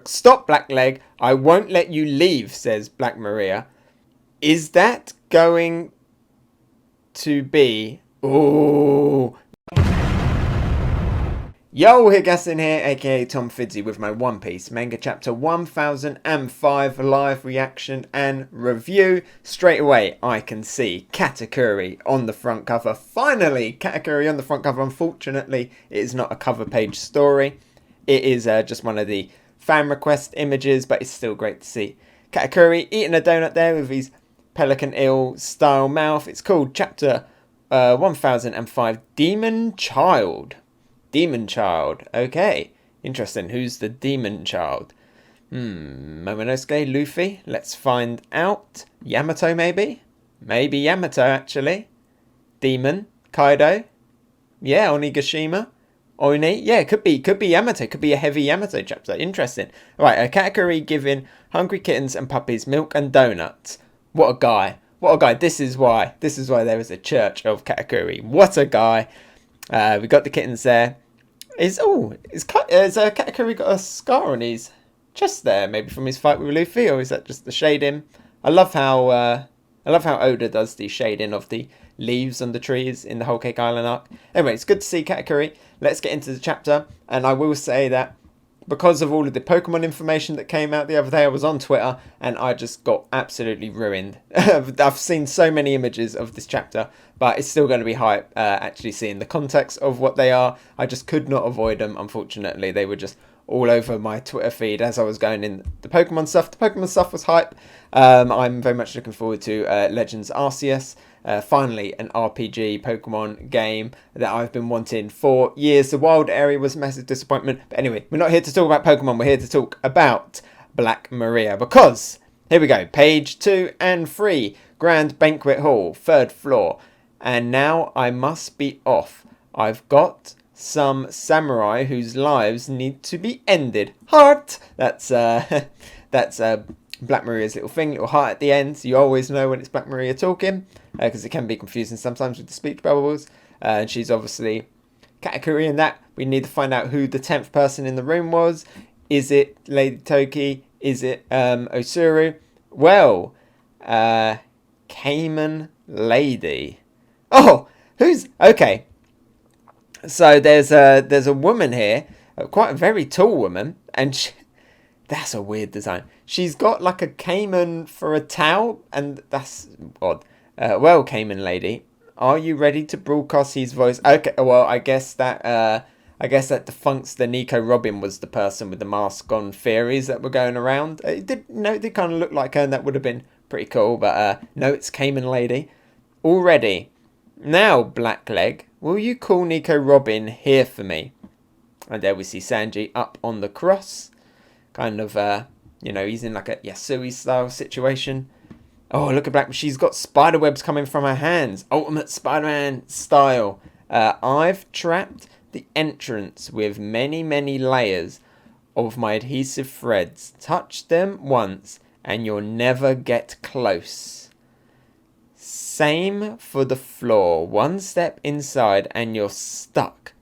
Stop, Blackleg. I won't let you leave, says Black Maria. Is that going to be... Ooh. Yo, Hegassen here, aka Tom Fidzy, with my One Piece Manga Chapter 1005 live reaction and review. Straight away, I can see Katakuri on the front cover. Finally, Katakuri on the front cover. Unfortunately, it is not a cover page story. It is just one of the fan request images, but it's still great to see Katakuri eating a donut there with his Pelican Eel style mouth. It's called Chapter 1005 Demon Child. Demon Child. Okay. Interesting. Who's the Demon Child? Momonosuke, Luffy. Let's find out. Yamato, maybe? Maybe Yamato, actually. Demon. Kaido. Yeah, Onigashima. Oni. Yeah, could be Yamato. Could be a heavy Yamato chapter. Interesting. Right, Katakuri giving hungry kittens and puppies milk and donuts. What a guy. What a guy. This is why there is a church of Katakuri. What a guy. We got the kittens there. Is Katakuri got a scar on his chest there? Maybe from his fight with Luffy, or is that just the shading? I love how Oda does the shading of the leaves on the trees in the Whole Cake Island arc. Anyway, it's good to see Katakuri. Let's get into the chapter, and I will say that because of all of the Pokemon information that came out the other day, I was on Twitter and I just got absolutely ruined. I've seen so many images of this chapter, but it's still going to be hype actually seeing the context of what they are. I just could not avoid them, unfortunately. They were just all over my Twitter feed as I was going in the Pokemon stuff. The Pokemon stuff was hype. I'm very much looking forward to Legends Arceus. Finally, an RPG Pokemon game that I've been wanting for years. The Wild Area was a massive disappointment. But anyway, we're not here to talk about Pokemon. We're here to talk about Black Maria. Because, here we go, page 2 and 3. Grand Banquet Hall, 3rd floor. And now I must be off. I've got some samurai whose lives need to be ended. Heart! That's Black Maria's little thing, little heart at the end. So you always know when it's Black Maria talking, because it can be confusing sometimes with the speech bubbles. And she's obviously Katakuri in that. We need to find out who the 10th person in the room was. Is it Lady Toki? Is it Osuru? Well, Cayman Lady. Oh, who's... Okay. So there's a woman here, quite a very tall woman, and that's a weird design. She's got like a caiman for a towel, and that's odd. Well, Cayman Lady, are you ready to broadcast his voice? Okay, well, I guess that defuncts the Nico Robin was the person with the mask on theories that were going around. It did kind of look like her, and that would have been pretty cool. But no, it's Cayman Lady. All ready. Now, Blackleg, will you call Nico Robin here for me? And there we see Sanji up on the cross. Kind of, he's in like a Yasui style situation. Oh, look at Black. She's got spider webs coming from her hands. Ultimate Spider-Man style. I've trapped the entrance with many, many layers of my adhesive threads. Touch them once and you'll never get close. Same for the floor. One step inside and you're stuck.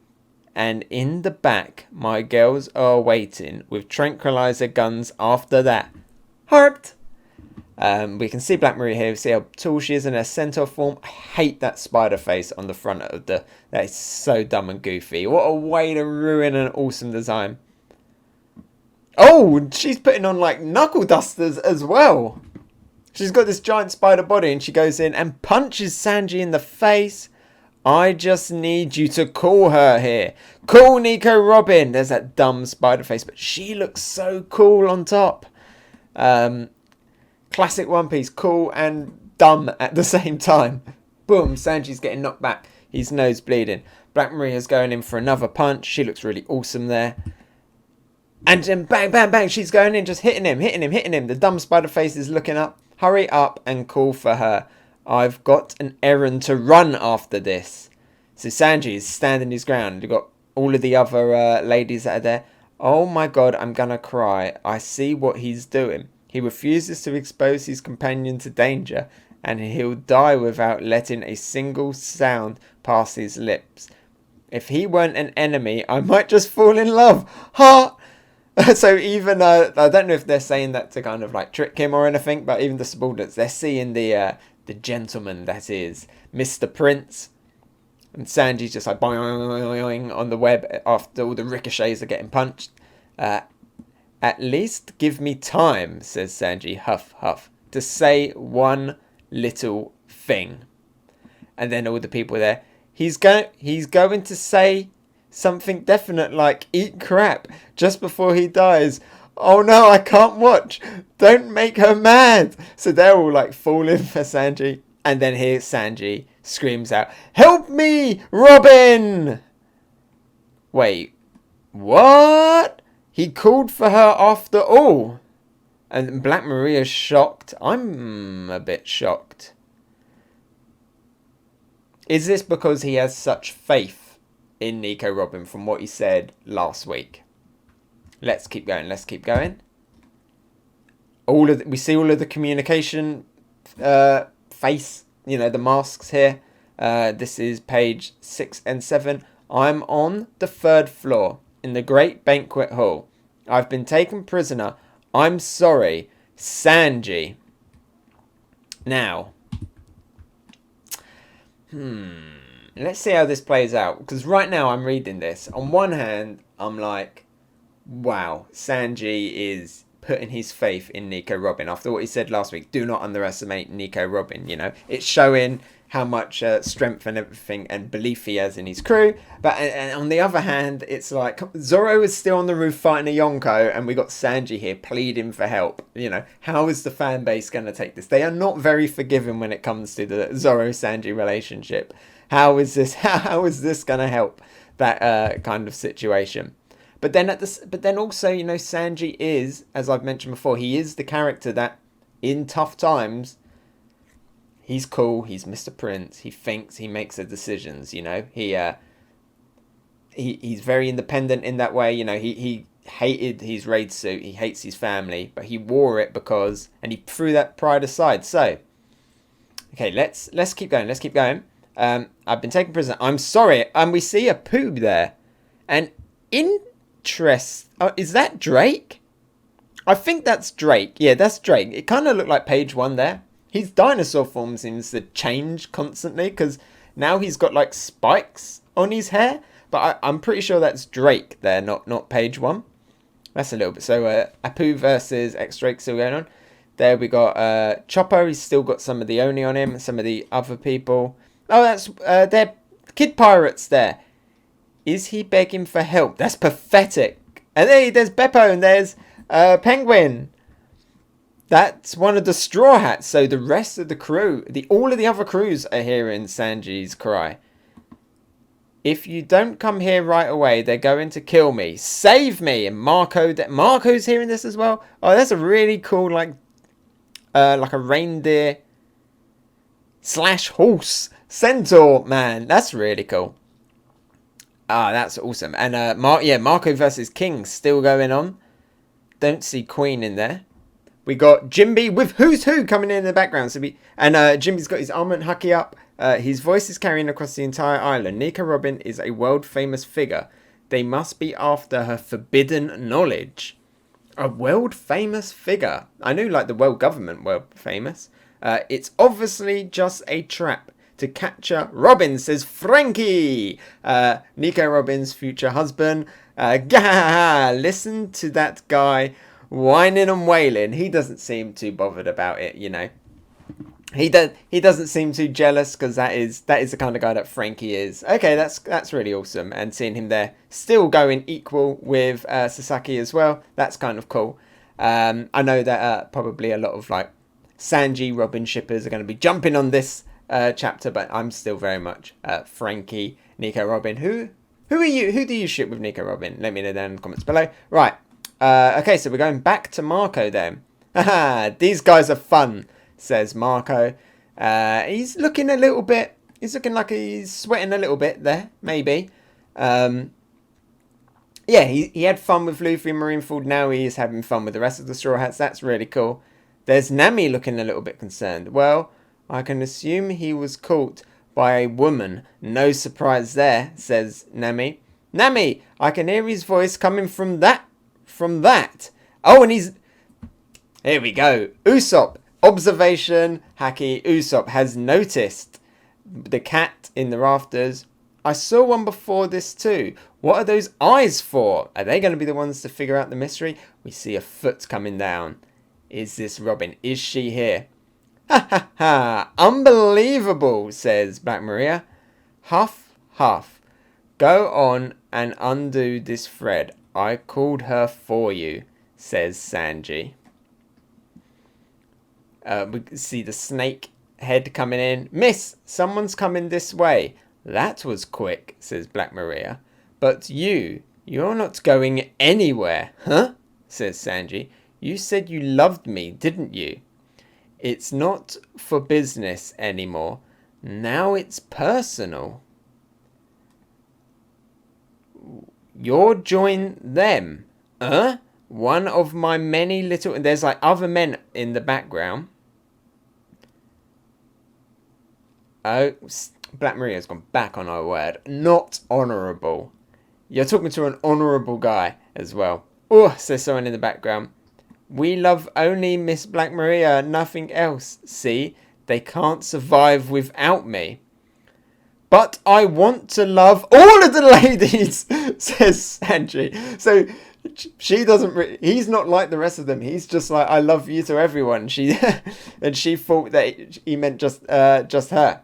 And in the back, my girls are waiting with tranquilizer guns after that. Heart! We can see Black Maria here. We see how tall she is in her centaur form. I hate that spider face on the front of the... That is so dumb and goofy. What a way to ruin an awesome design. Oh, she's putting on like knuckle dusters as well. She's got this giant spider body and she goes in and punches Sanji in the face. I just need you to call her here. Call Nico Robin. There's that dumb spider face, but she looks so cool on top. Classic One Piece, cool and dumb at the same time. Boom, Sanji's getting knocked back. His nose bleeding. Black Maria's going in for another punch. She looks really awesome there. And then bang, bang, bang. She's going in, just hitting him. The dumb spider face is looking up. Hurry up and call for her. I've got an errand to run after this. So Sanji is standing his ground. You've got all of the other ladies that are there. Oh my god, I'm gonna cry. I see what he's doing. He refuses to expose his companion to danger, and he'll die without letting a single sound pass his lips. If he weren't an enemy, I might just fall in love. Heart! So even I don't know if they're saying that to kind of like trick him or anything, but even the subordinates, they're seeing the gentleman that is Mr. Prince, and Sanji's just like boing on the web after all the ricochets are getting punched. At least give me time, says Sanji, huff huff, to say one little thing. And then all the people there, he's going to say something definite like eat crap just before he dies. Oh no, I can't watch. Don't make her mad. So they're all like falling for Sanji. And then here Sanji screams out, help me, Robin! Wait, what? He called for her after all. And Black Maria's shocked. I'm a bit shocked. Is this because he has such faith in Nico Robin from what he said last week? Let's keep going. Let's keep going. We see all of the communication face, the masks here. This is page 6 and 7. I'm on the 3rd floor in the great banquet hall. I've been taken prisoner. I'm sorry, Sanji. Now, let's see how this plays out. Because right now I'm reading this. On one hand, I'm like, wow, Sanji is putting his faith in Nico Robin. After what he said last week, do not underestimate Nico Robin, It's showing how much strength and everything and belief he has in his crew. But and on the other hand, it's like Zoro is still on the roof fighting a Yonko, and we got Sanji here pleading for help. How is the fan base going to take this? They are not very forgiving when it comes to the Zoro-Sanji relationship. How is this going to help that kind of situation? But then also, Sanji is, as I've mentioned before, he is the character that in tough times, he's cool, he's Mr. Prince, he thinks, he makes the decisions, he's very independent in that way, he hated his raid suit, he hates his family, but he wore it because, and he threw that pride aside. So, okay, let's keep going, I've been taken prisoner, I'm sorry, and we see a poob there, and is that Drake? I think that's Drake. Yeah, that's Drake. It kind of looked like page 1 there. His dinosaur form seems to change constantly because now he's got like spikes on his hair. But I'm pretty sure that's Drake there, not page 1. That's a little bit. So Apu versus X-Drake still going on. There we got Chopper. He's still got some of the Oni on him. Some of the other people. Oh, that's they're Kid Pirates there. Is he begging for help? That's pathetic. And there's Beppo and there's Penguin. That's one of the Straw Hats. So the rest of the crew, all of the other crews are hearing Sanji's cry. If you don't come here right away, they're going to kill me. Save me! And Marco's hearing this as well. Oh, that's a really cool, like a reindeer / horse centaur, man. That's really cool. Ah, that's awesome. And Marco versus King still going on. Don't see Queen in there. We got Jimby with Who's Who coming in the background. Jimby's got his armament Hucky up. His voice is carrying across the entire island. Nico Robin is a world famous figure. They must be after her forbidden knowledge. A world famous figure. I knew like the world government were famous. It's obviously just a trap to capture Robin, says Frankie. Nico Robin's future husband. Listen to that guy whining and wailing. He doesn't seem too bothered about it, He doesn't seem too jealous because that is the kind of guy that Frankie is. Okay, that's really awesome. And seeing him there still going equal with Sasaki as well. That's kind of cool. I know that probably a lot of like Sanji Robin shippers are going to be jumping on this chapter, but I'm still very much Frankie, Nico Robin. Who are you? Who do you ship with Nico Robin? Let me know down in the comments below. Right. Okay, so we're going back to Marco then. Haha, these guys are fun, says Marco. He's looking a little bit. He's looking like he's sweating a little bit there, maybe. Yeah, he had fun with Luffy and Marineford. Now he is having fun with the rest of the Straw Hats. That's really cool. There's Nami looking a little bit concerned. Well, I can assume he was caught by a woman. No surprise there, says Nami. Nami, I can hear his voice coming from from that? Oh, and he's... Here we go. Usopp. Observation. Haki. Usopp has noticed the cat in the rafters. I saw one before this too. What are those eyes for? Are they going to be the ones to figure out the mystery? We see a foot coming down. Is this Robin? Is she here? Ha ha ha. Unbelievable, says Black Maria. Huff, huff. Go on and undo this thread. I called her for you, says Sanji. We see the snake head coming in. Miss, someone's coming this way. That was quick, says Black Maria. But you're not going anywhere, huh? Says Sanji. You said you loved me, didn't you? It's not for business anymore. Now it's personal. You're join them, huh? One of my many little... And there's like other men in the background. Oh, Black Maria's gone back on our word. Not honourable. You're talking to an honourable guy as well. Oh, says someone in the background. We love only Miss Black Maria, nothing else. See, they can't survive without me. But I want to love all of the ladies, says Sanji. So she doesn't... he's not like the rest of them. He's just like, I love you to everyone. And she thought that he meant just her.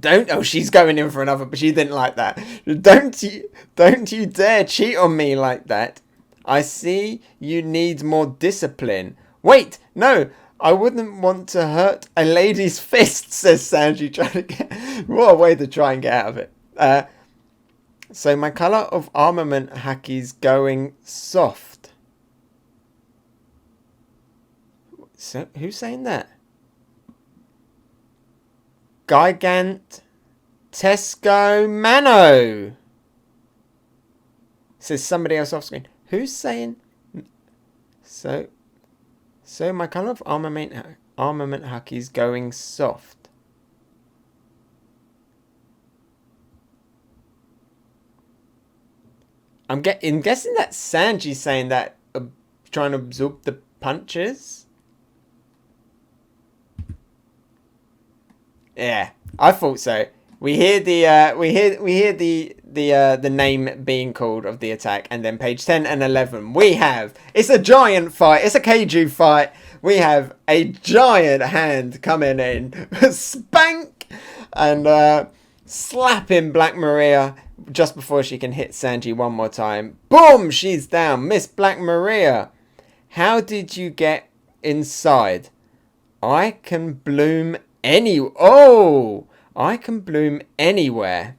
Oh, she's going in for another, but she didn't like that. Don't you dare cheat on me like that. I see you need more discipline. Wait, no, I wouldn't want to hurt a lady's fist, says Sanji, trying to get... What a way to try and get out of it. So my colour of armament haki's going soft. So, who's saying that? Gigant Tesco Mano, says somebody else off screen. Who's saying? So my colour of armament haki's going soft. I'm guessing that Sanji's saying that, trying to absorb the punches. Yeah, I thought so. We hear the name being called of the attack, and then page 10 and 11 we have, it's a giant fight. It's a kaiju fight. We have a giant hand coming in, spank, and slapping Black Maria just before she can hit Sanji one more time. Boom! She's down. Miss Black Maria, how did you get inside? I can bloom I can bloom anywhere.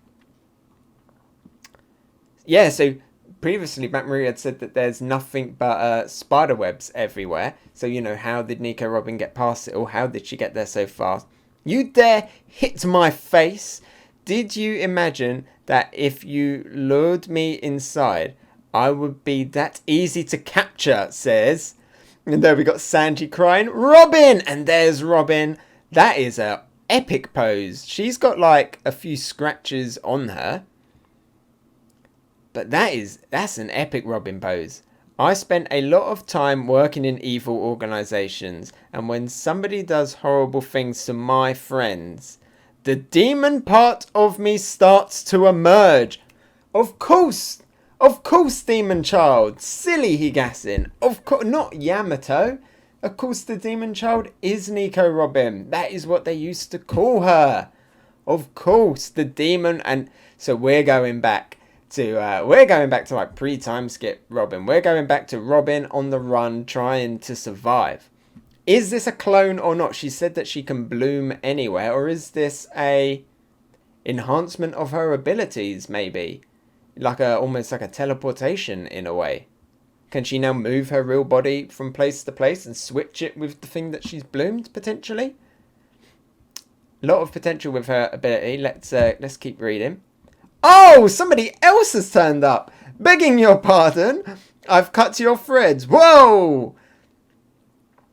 Yeah, so previously Black Maria had said that there's nothing but spider webs everywhere. So, you know, how did Nico Robin get past it, or how did she get there so fast? You dare hit my face? Did you imagine that if you lured me inside, I would be that easy to capture, says. And there we got Sanji crying, Robin! And there's Robin. That is a epic pose. She's got like a few scratches on her. But that's an epic Robin pose. I spent a lot of time working in evil organizations, and when somebody does horrible things to my friends, the demon part of me starts to emerge. Of course, demon child. Silly Hegassen. Of course, not Yamato. Of course, the demon child is Nico Robin. That is what they used to call her. Of course, the demon. And so we're going back to like pre-time skip Robin. We're going back to Robin on the run, trying to survive. Is this a clone or not? She said that she can bloom anywhere, or is this a enhancement of her abilities? Maybe like almost like a teleportation in a way. Can she now move her real body from place to place and switch it with the thing that she's bloomed, potentially? A lot of potential with her ability. Let's keep reading. Oh, somebody else has turned up. Begging your pardon. I've cut your threads. Whoa!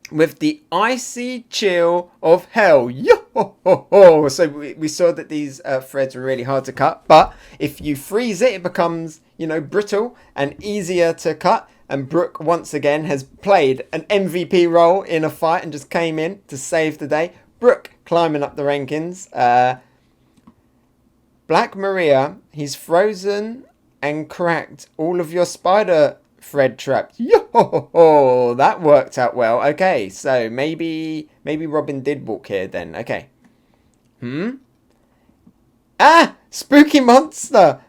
With the icy chill of hell. Yo-ho-ho-ho. So we saw that these threads were really hard to cut. But if you freeze it, it becomes, you know, brittle and easier to cut. And Brook once again has played an MVP role in a fight and just came in to save the day. Brook climbing up the rankings. Black Maria, he's frozen and cracked all of your spider thread traps. Yo, that worked out well. Okay, so maybe Robin did walk here then. Okay. Ah, spooky monster.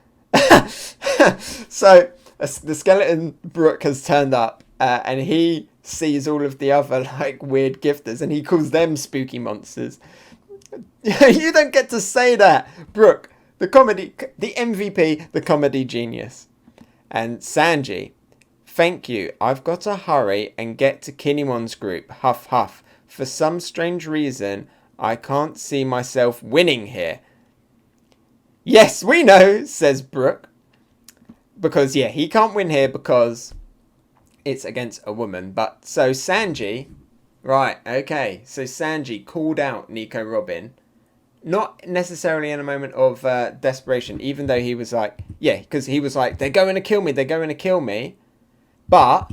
So the skeleton Brook has turned up, and he sees all of the other like weird gifters, and he calls them spooky monsters. You don't get to say that, Brook. The MVP, the comedy genius. And Sanji, thank you. I've got to hurry and get to Kinemon's group. Huff huff. For some strange reason, I can't see myself winning here. Yes, we know, says Brook. Because, yeah, he can't win here because it's against a woman. But, so Sanji, right, okay. So Sanji called out Nico Robin. Not necessarily in a moment of desperation, even though he was like, yeah, because he was like, they're going to kill me, they're going to kill me. But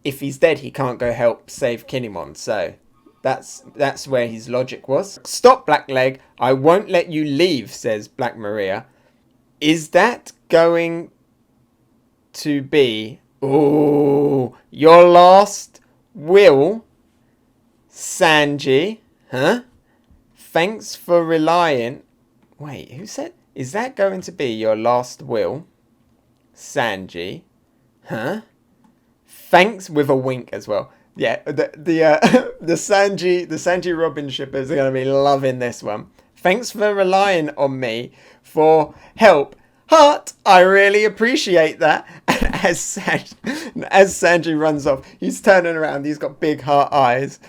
if he's dead, he can't go help save Kinemon. So that's where his logic was. Stop, Blackleg, I won't let you leave, says Black Maria. Is that going to be, oh, your last will, Sanji? Huh? Thanks for relying... Wait, who said... Is that going to be your last will? Sanji. Huh? Thanks with a wink as well. Yeah, the Sanji Robin shippers are going to be loving this one. Thanks for relying on me for help. Heart, I really appreciate that. And as Sanji runs off, he's turning around. He's got big heart eyes.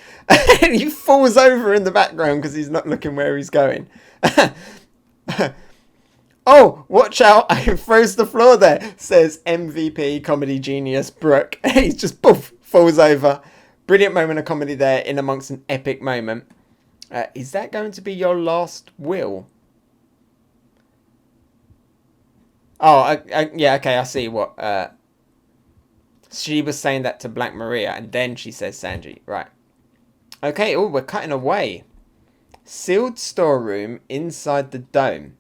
And he falls over in the background because he's not looking where he's going. Oh, watch out. I froze the floor there, says MVP comedy genius Brook. He just poof, falls over. Brilliant moment of comedy there in amongst an epic moment. Is that going to be your last will? Oh, yeah, okay, I see what... she was saying that to Black Maria, and then she says Sanji. Right. Okay, oh, we're cutting away. Sealed storeroom inside the dome.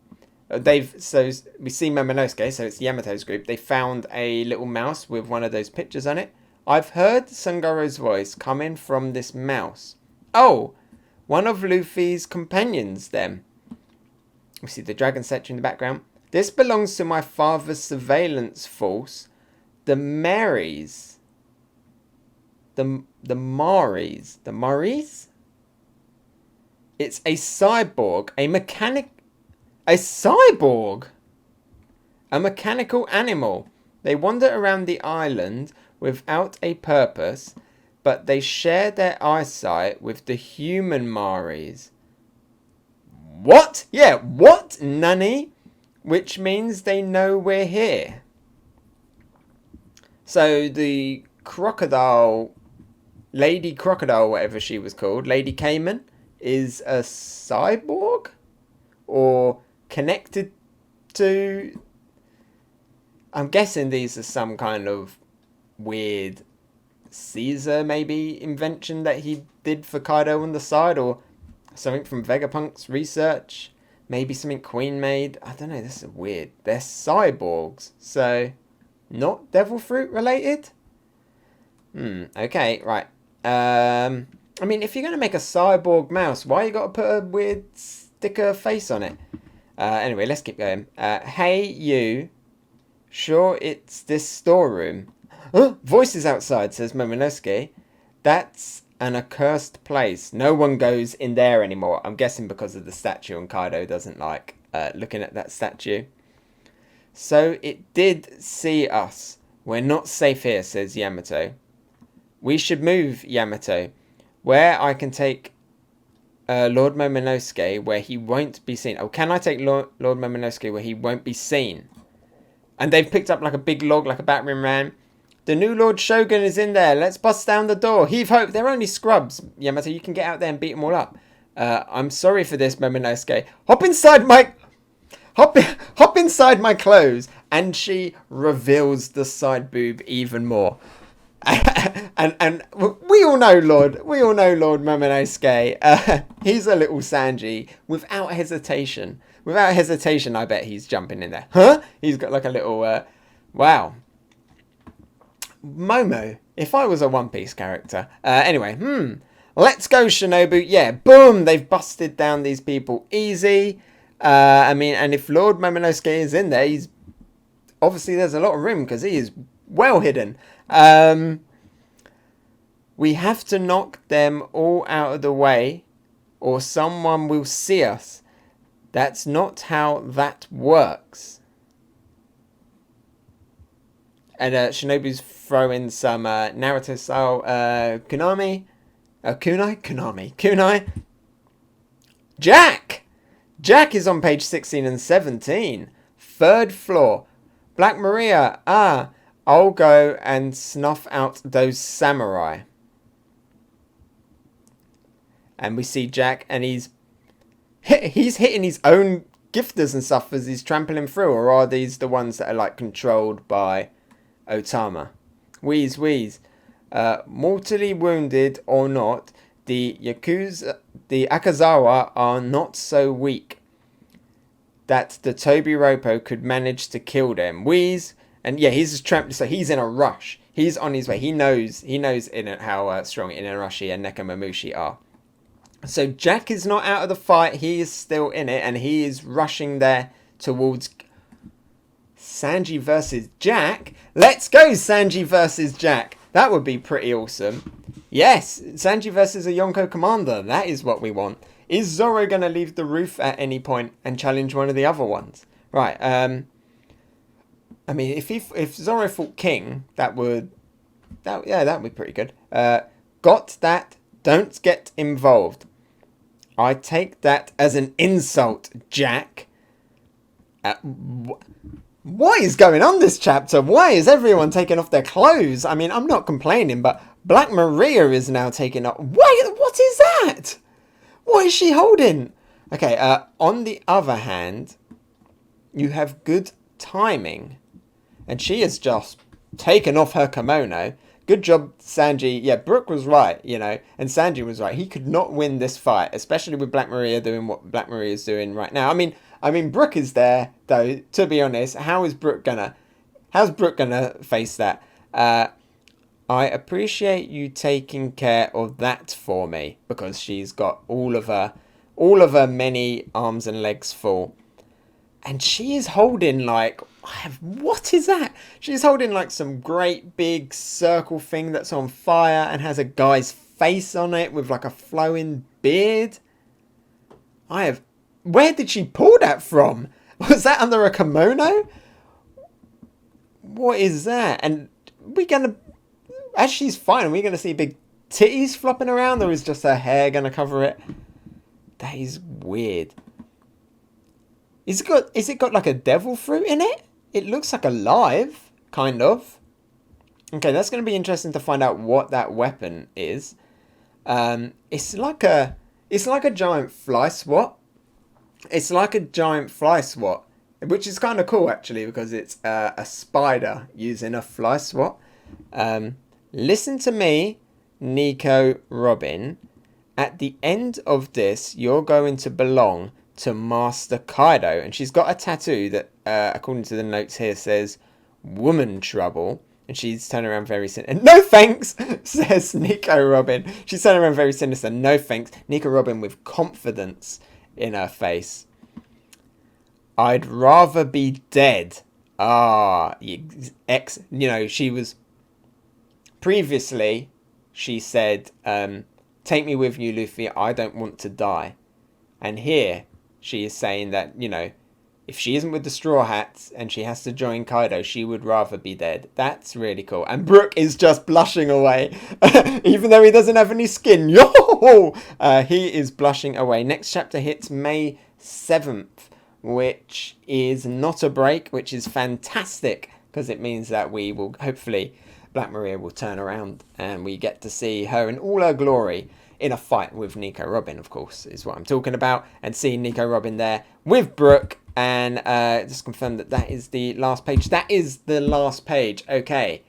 So we see Momonosuke, so it's Yamato's group. They found a little mouse with one of those pictures on it. I've heard Sangoro's voice coming from this mouse. Oh, one of Luffy's companions then. We see the dragon statue in the background. This belongs to my father's surveillance force, the Marys. The Maris. The Maris? It's a cyborg, a cyborg? A mechanical animal. They wander around the island without a purpose, but they share their eyesight with the human Maris. What? Yeah, what, Nani? Which means they know we're here. So the crocodile, Lady Crocodile, whatever she was called, Lady Cayman, is a cyborg? Or connected to... I'm guessing these are some kind of weird Caesar, maybe, invention that he did for Kaido on the side, or something from Vegapunk's research. Maybe something Queen made. I don't know, this is weird. They're cyborgs, so not devil fruit related? Okay, right. I mean, if you're going to make a cyborg mouse, why you got to put a weird sticker face on it? Anyway, let's keep going. Hey, you. Sure it's this storeroom? Voices outside, says Momonosuke. That's an accursed place. No one goes in there anymore. I'm guessing because of the statue, and Kaido doesn't like looking at that statue. So it did see us. We're not safe here, says Yamato. We should move, Yamato. Where I can take Lord Momonosuke where he won't be seen. Oh, can I take Lord Momonosuke where he won't be seen? And they've picked up like a big log, like a battering ram. The new Lord Shogun is in there. Let's bust down the door. Heave hope. They're only scrubs. Yamato, you can get out there and beat them all up. I'm sorry for this, Momonosuke. Hop inside my clothes And she reveals the side boob even more. and we all know Lord Momonosuke. He's a little Sanji without hesitation. Without hesitation, I bet he's jumping in there. Huh? He's got like a little, wow. Momo, if I was a One Piece character. Anyway, let's go, Shinobu. Yeah, boom, they've busted down these people easy. I mean, and if Lord Momonosuke is in there, he's obviously there's a lot of room because he is well hidden. We have to knock them all out of the way or someone will see us. That's not how that works. And Shinobu's throwing some Naruto style kunai. Jack is on page 16 and 17. Third floor. Black Maria. I'll go and snuff out those samurai. And we see Jack, and he's hitting his own gifters and stuff as he's trampling through. Or are these the ones that are like controlled by Otama? Wheeze. Mortally wounded or not, the Akazawa are not so weak that the Tobiropo could manage to kill them. Wheeze. And yeah, he's just tramped, so he's in a rush. He's on his way. He knows how strong Inuarashi and Nekomamushi are. So Jack is not out of the fight. He is still in it, and he is rushing there towards Sanji versus Jack. Let's go, Sanji versus Jack. That would be pretty awesome. Yes, Sanji versus a Yonko commander. That is what we want. Is Zoro going to leave the roof at any point and challenge one of the other ones? Right. I mean, if Zoro fought King, that would be pretty good. Got that. Don't get involved. I take that as an insult, Jack. What is going on this chapter? Why is everyone taking off their clothes? I mean, I'm not complaining, but Black Maria is now taking off. Wait, what is that? What is she holding? Okay, on the other hand, you have good timing. And she has just taken off her kimono. Good job, Sanji. Yeah, Brook was right, and Sanji was right. He could not win this fight, especially with Black Maria doing what Black Maria is doing right now. I mean, Brook is there, though, to be honest. How's Brook gonna face that? I appreciate you taking care of that for me, because she's got all of her many arms and legs full. And she is holding what is that? She's holding like some great big circle thing that's on fire and has a guy's face on it with like a flowing beard. Where did she pull that from? Was that under a kimono? What is that? And as she's fine, are we gonna see big titties flopping around, or is just her hair gonna cover it? That is weird. Is it got like a devil fruit in it? It looks like alive, kind of. Okay, that's going to be interesting to find out what that weapon is. It's like a giant fly swat. Which is kind of cool actually, because it's a spider using a fly swat. Listen to me, Nico Robin. At the end of this, you're going to belong to Master Kaido, and she's got a tattoo that according to the notes here says woman trouble, and she's turning around very sinister. No thanks, says Nico Robin. She's turning around very sinister. No thanks. Nico Robin with confidence in her face. I'd rather be dead. She was previously, she said, take me with you, Luffy, I don't want to die. And here she is saying that, if she isn't with the Straw Hats and she has to join Kaido, she would rather be dead. That's really cool. And Brook is just blushing away. Even though he doesn't have any skin. Yo! He is blushing away. Next chapter hits May 7th, which is not a break, which is fantastic, because it means that we will, hopefully, Black Maria will turn around and we get to see her in all her glory in a fight with Nico Robin, of course, is what I'm talking about. And seeing Nico Robin there with Brook And just confirm that that is the last page. That is the last page. Okay.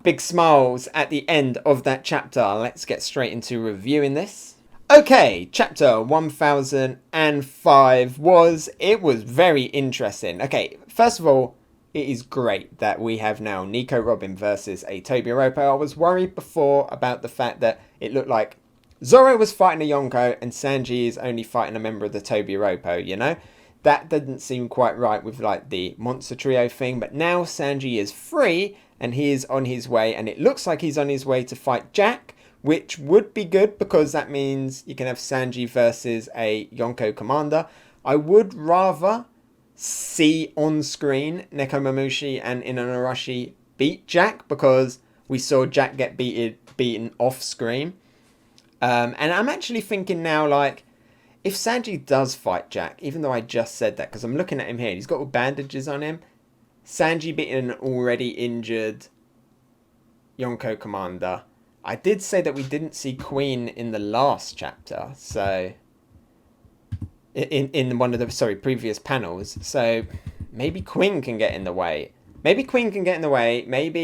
Big smiles at the end of that chapter. Let's get straight into reviewing this. Okay, chapter 1005 was very interesting. Okay, first of all, it is great that we have now Nico Robin versus a Tobiropo. I was worried before about the fact that it looked like Zoro was fighting a Yonko and Sanji is only fighting a member of the Tobiropo, you know? That didn't seem quite right with like the monster trio thing, but now Sanji is free and he is on his way, and it looks like he's on his way to fight Jack, which would be good because that means you can have Sanji versus a Yonko commander. I would rather see on screen Nekomamushi and Inuyasha beat Jack, because we saw Jack get beaten off screen. And I'm actually thinking now, like, if Sanji does fight Jack, even though I just said that, because I'm looking at him here, he's got all bandages on him. Sanji beating an already injured Yonko commander. I did say that we didn't see Queen in the last chapter, so in one of the previous panels. So maybe Queen can get in the way. Maybe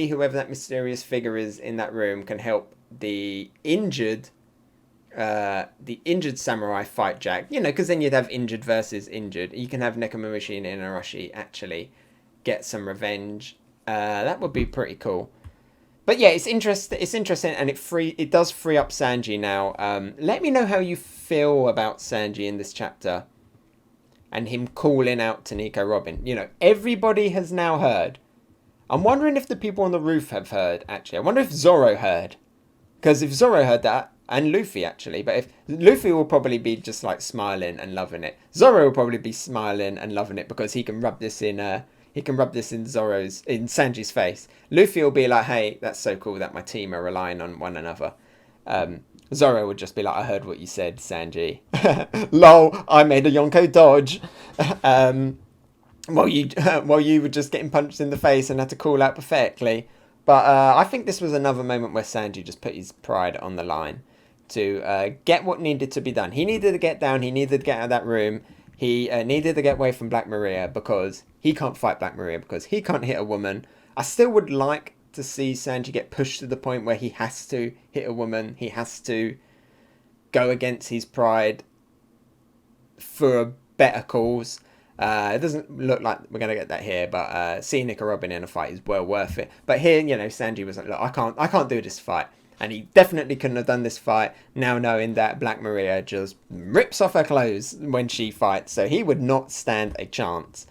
whoever that mysterious figure is in that room can help the injured samurai fight Jack. You know, because then you'd have injured versus injured. You can have Nekomamushi and Inuyasha actually get some revenge. That would be pretty cool. But yeah, it's interesting, and it does free up Sanji now. Let me know how you feel about Sanji in this chapter, and him calling out to Nico Robin. You know, everybody has now heard. I'm wondering if the people on the roof have heard, actually. I wonder if Zoro heard. Because if Zoro heard that, and Luffy actually, but if Luffy will probably be just like smiling and loving it. Zoro will probably be smiling and loving it because he can rub this in Sanji's face. Luffy will be like, hey, that's so cool that my team are relying on one another. Zoro would just be like, I heard what you said, Sanji. Lol, I made a Yonko dodge. While you were just getting punched in the face and had to call out perfectly. But I think this was another moment where Sanji just put his pride on the line to get what needed to be done. He needed to get down. He needed to get out of that room. He needed to get away from Black Maria because he can't fight Black Maria because he can't hit a woman. I still would like to see Sanji get pushed to the point where he has to hit a woman. He has to go against his pride for a better cause. It doesn't look like we're going to get that here, but seeing Nico Robin in a fight is well worth it. But here, you know, Sanji was like, look, I can't do this fight. And he definitely couldn't have done this fight now knowing that Black Maria just rips off her clothes when she fights. So he would not stand a chance.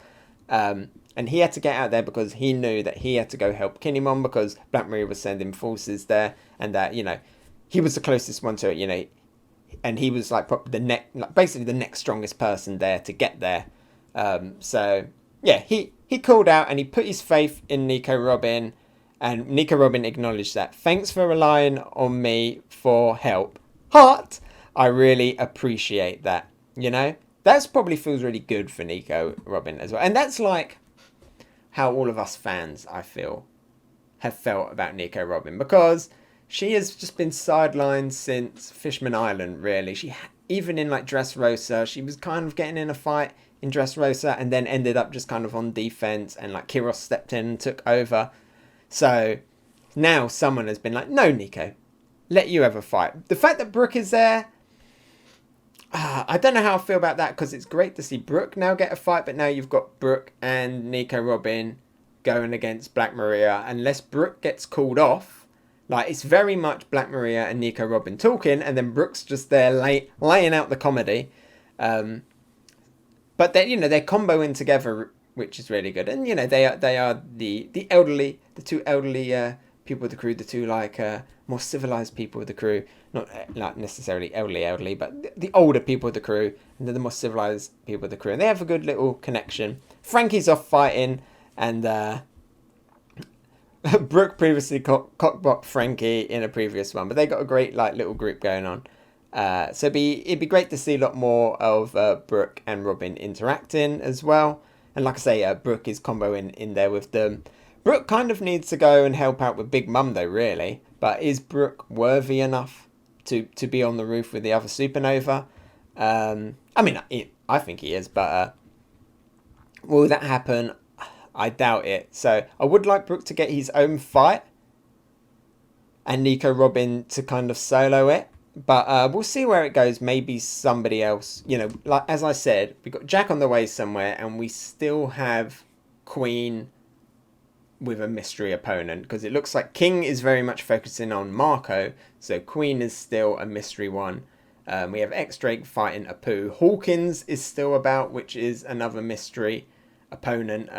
And he had to get out there because he knew that he had to go help Kinemon because Black Maria was sending forces there. And that, you know, he was the closest one to it, you know. And he was like basically the next strongest person there to get there. So, yeah, he called out and he put his faith in Nico Robin. And Nico Robin acknowledged that. Thanks for relying on me for help. Heart! I really appreciate that. You know? That probably feels really good for Nico Robin as well. And that's like how all of us fans, I feel, have felt about Nico Robin. Because she has just been sidelined since Fishman Island, really. Even in like Dressrosa, she was kind of getting in a fight in Dressrosa and then ended up just kind of on defense. And like Kiros stepped in and took over. So now someone has been like, no, Nico, let you have a fight. The fact that Brook is there, I don't know how I feel about that because it's great to see Brook now get a fight. But now you've got Brook and Nico Robin going against Black Maria. Unless Brook gets called off, like it's very much Black Maria and Nico Robin talking. And then Brook's just there laying out the comedy. But then, you know, they're comboing together, which is really good. And, you know, they are the two elderly people of the crew, the two, like, more civilized people of the crew. Not necessarily elderly, but the older people of the crew. And they're the more civilized people of the crew. And they have a good little connection. Frankie's off fighting. And Brook previously cockblocked Frankie in a previous one. But they got a great, like, little group going on. So it'd be great to see a lot more of Brook and Robin interacting as well. And like I say, Brook is comboing in there with them. Brook kind of needs to go and help out with Big Mum though, really. But is Brook worthy enough to be on the roof with the other Supernova? I mean, I think he is, but Will that happen? I doubt it. So I would like Brook to get his own fight and Nico Robin to kind of solo it. But we'll see where it goes. Maybe somebody else. You know, like as I said, we got Jack on the way somewhere, and we still have Queen with a mystery opponent, because it looks like King is very much focusing on Marco, so Queen is still a mystery one. We have X-Drake fighting Apu. Hawkins is still about, which is another mystery opponent,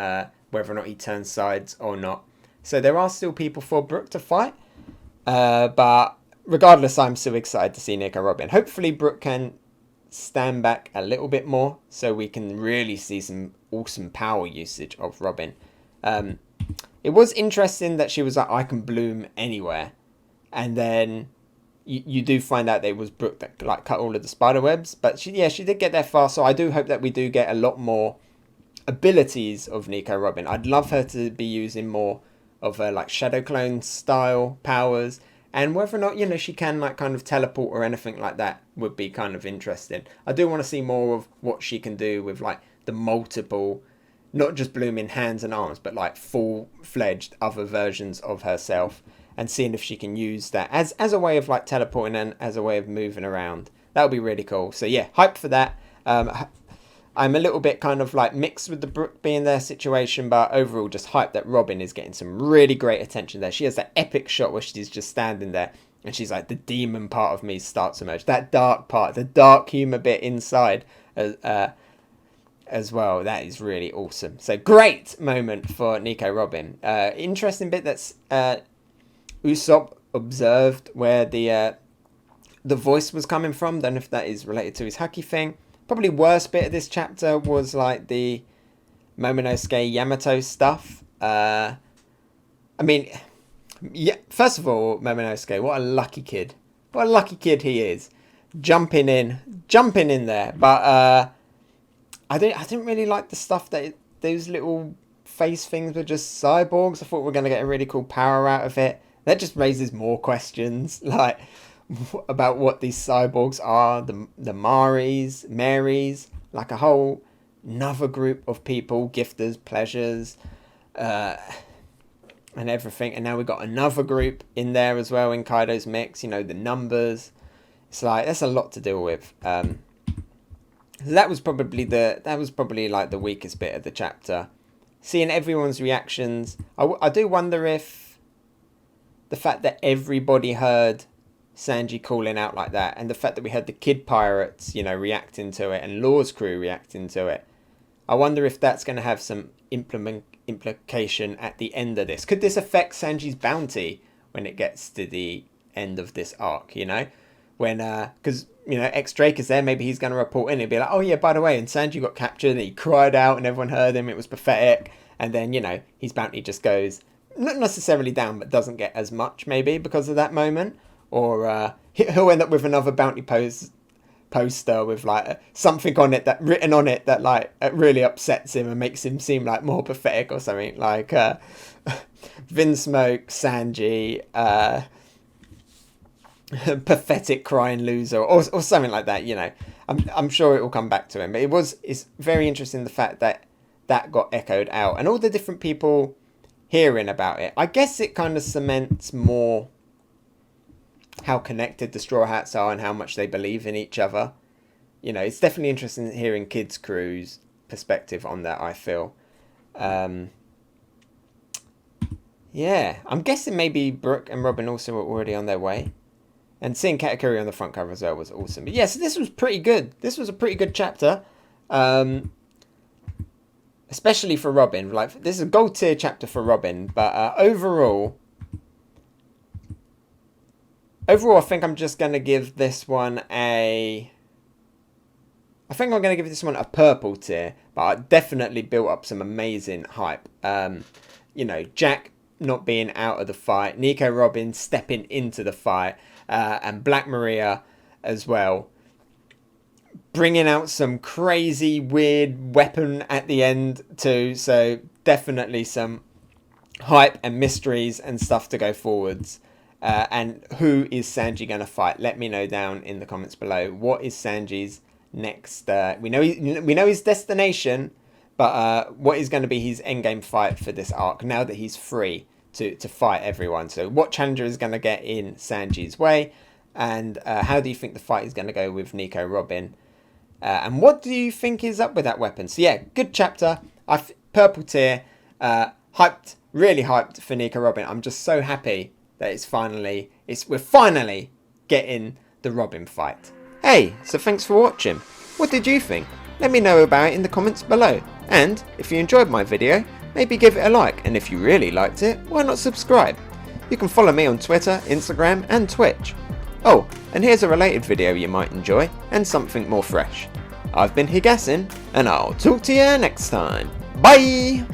whether or not he turns sides or not. So there are still people for Brook to fight. But regardless, I'm still excited to see Nico Robin. Hopefully Brook can stand back a little bit more so we can really see some awesome power usage of Robin. It was interesting that she was like, I can bloom anywhere. And then you do find out that it was Brook that like cut all of the spider webs. But she did get there far. So I do hope that we do get a lot more abilities of Nico Robin. I'd love her to be using more of her like shadow clone style powers, and whether or not, you know, she can like kind of teleport or anything like that would be kind of interesting. I do want to see more of what she can do with like the multiple, not just blooming hands and arms, but like full-fledged other versions of herself, and seeing if she can use that as a way of like teleporting and as a way of moving around. That would be really cool. So yeah, hype for that. I'm a little bit kind of like mixed with the Brook being their situation, but overall just hyped that Robin is getting some really great attention there. She has that epic shot where she's just standing there and she's like, the demon part of me starts to emerge. That dark part, the dark humour bit inside as well. That is really awesome. So great moment for Nico Robin. Interesting bit that's Usopp observed where the voice was coming from. Don't know if that is related to his haki thing. Probably worst bit of this chapter was like the Momonosuke Yamato stuff. I mean, yeah. First of all, Momonosuke, what a lucky kid! What a lucky kid he is, jumping in there. But I didn't really like the stuff that those little face things were just cyborgs. I thought we were gonna get a really cool power out of it. That just raises more questions, like about what these cyborgs are, the Marys, like a whole another group of people, gifters, pleasures, and everything. And now we've got another group in there as well in Kaido's mix, you know, the numbers. It's like, that's a lot to deal with. That was probably like the weakest bit of the chapter. Seeing everyone's reactions. I do wonder if the fact that everybody heard Sanji calling out like that, and the fact that we had the kid pirates, you know, reacting to it, and Law's crew reacting to it, I wonder if that's going to have some implication at the end of this. Could this affect Sanji's bounty when it gets to the end of this arc, you know? When, because, you know, X-Drake is there, maybe he's going to report in and be like, oh yeah, by the way, and Sanji got captured, and he cried out, and everyone heard him, it was pathetic, and then, you know, his bounty just goes, not necessarily down, but doesn't get as much, maybe, because of that moment. Or he'll end up with another bounty poster with like something on it that written on it that like it really upsets him and makes him seem like more pathetic or something, like Vinsmoke, Sanji, pathetic crying loser, or something like that. You know, I'm sure it will come back to him. But it's very interesting the fact that got echoed out and all the different people hearing about it. I guess it kind of cements more how connected the Straw Hats are and how much they believe in each other. You know, it's definitely interesting hearing Kids Crew's perspective on that, I feel. Yeah, I'm guessing maybe Brook and Robin also were already on their way. And seeing Katakuri on the front cover as well was awesome. But yeah, so this was pretty good. This was a pretty good chapter. Especially for Robin. Like, this is a gold tier chapter for Robin. But overall, I think I'm just going to give this one a purple tier, but I definitely built up some amazing hype. You know, Jack not being out of the fight, Nico Robin stepping into the fight, and Black Maria as well, bringing out some crazy, weird weapon at the end too. So definitely some hype and mysteries and stuff to go forwards. And who is Sanji going to fight? Let me know down in the comments below. What is Sanji's next? We know his destination, But what is going to be his endgame fight for this arc now that he's free to fight everyone? So what challenger is going to get in Sanji's way? And how do you think the fight is going to go with Nico Robin? And what do you think is up with that weapon? So yeah, good chapter. Purple tier. Hyped, really hyped for Nico Robin. I'm just so happy that we're finally getting the Robin fight. Hey, so thanks for watching. What did you think? Let me know about it in the comments below. And if you enjoyed my video, maybe give it a like. And if you really liked it, why not subscribe? You can follow me on Twitter, Instagram and Twitch. Oh, and here's a related video you might enjoy, and something more fresh. I've been Hegassen, and I'll talk to you next time. Bye!